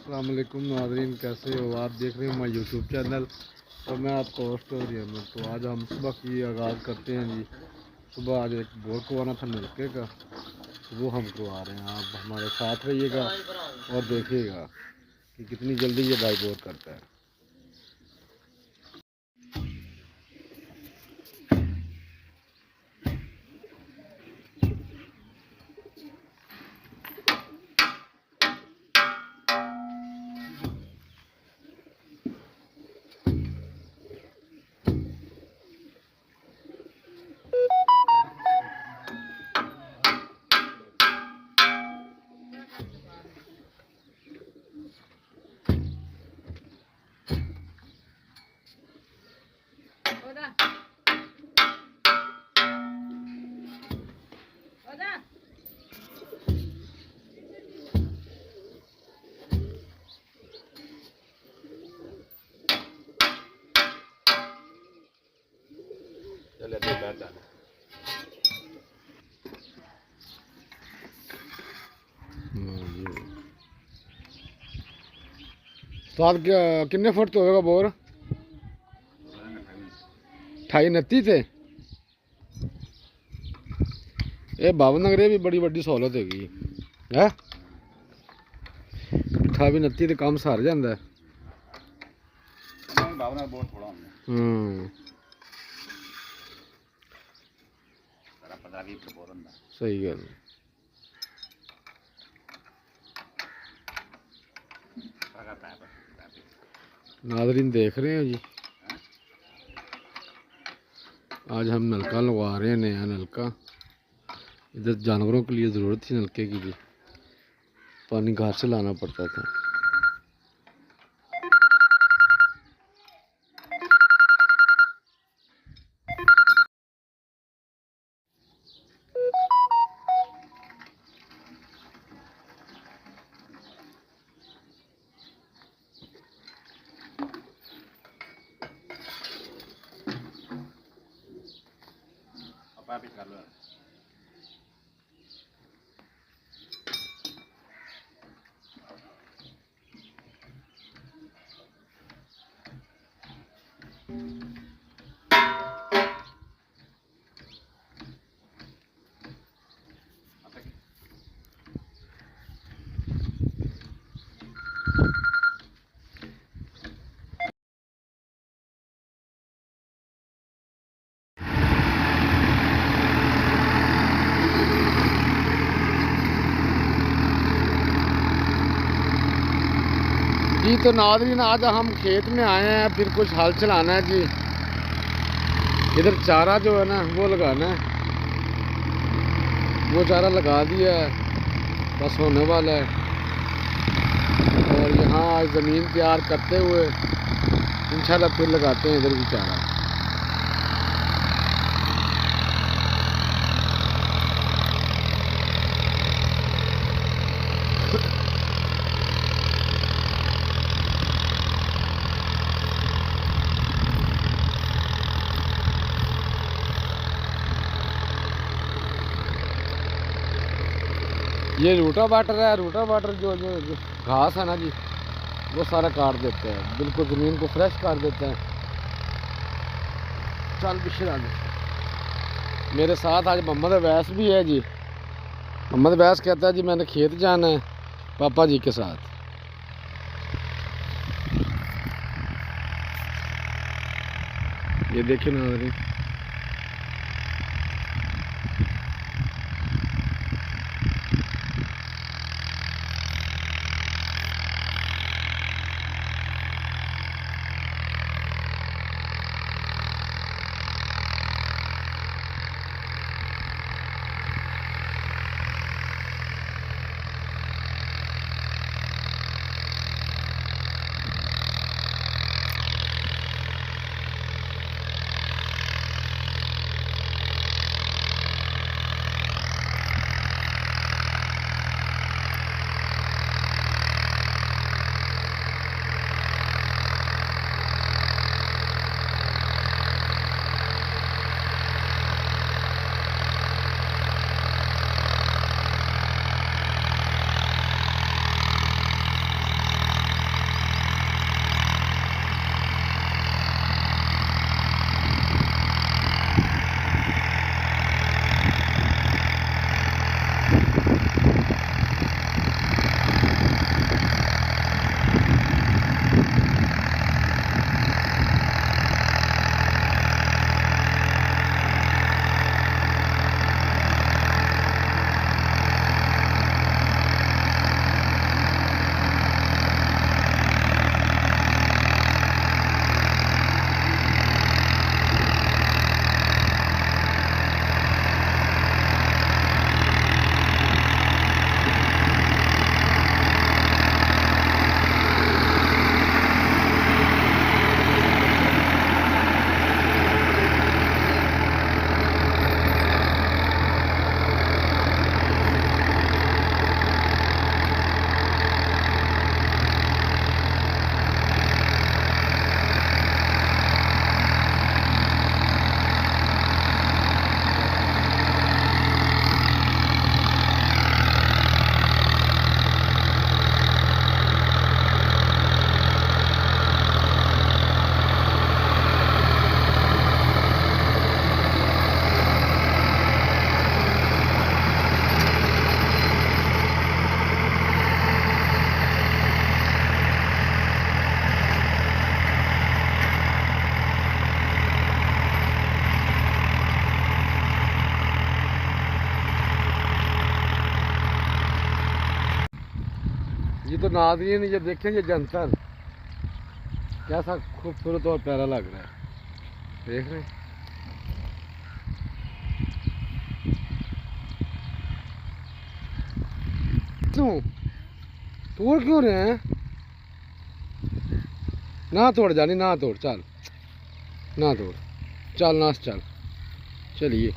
अस्सलाम वालेकुम नाज़रीन, कैसे हो? आप देख रहे हो माय यूट्यूब चैनल और मैं आपका होस्ट और अहमद। तो आज हम सुबह की आगाज़ करते हैं जी। सुबह आज एक बोर करवाना था नलके का, तो वो हम करवा रहे हैं। आप हमारे साथ रहिएगा और देखिएगा कि कितनी जल्दी ये भाई बोर करता है। तो आप कितने फुट तो होगा बोर? 28-29 थे। ये भावनगर भी बड़ी बड़ी सहूलत हैगी है। 28-29 तो काम सार जाता है। सही गल। नाज़रीन देख रहे हैं जी, आज हम नलका लगवा रहे हैं, नया नलका। इधर जानवरों के लिए ज़रूरत थी नलके की जी, पानी घर से लाना पड़ता था। कर लो। जी तो नाज़रीन आज हम खेत में आए हैं, फिर कुछ हल चलाना है जी। इधर चारा जो है ना वो लगाना है, वो चारा लगा दिया है, बस होने वाला है। और यहाँ आज ज़मीन तैयार करते हुए इंशाल्लाह फिर लगाते हैं इधर भी चारा। ये रूटा वाटर है, रूटा वाटर जो घास है ना जी, वो सारा काट देता है, बिल्कुल ज़मीन को फ्रेश कर देता है। चल पिछड़ा मेरे साथ आज मोहम्मद अवैस भी है जी। मोहम्मद अवैस कहता है जी मैंने खेत जाना है पापा जी के साथ। ये देखिए नाज़रीन, तो नाज़रीन ये देखें, ये जंतर कैसा खूबसूरत और प्यारा लग रहा है, देख रहे हैं। क्यों तोड़ क्यों रहे हैं? ना तोड़ जानी, ना तोड़, चल ना तोड़, चल ना चल, चलिए।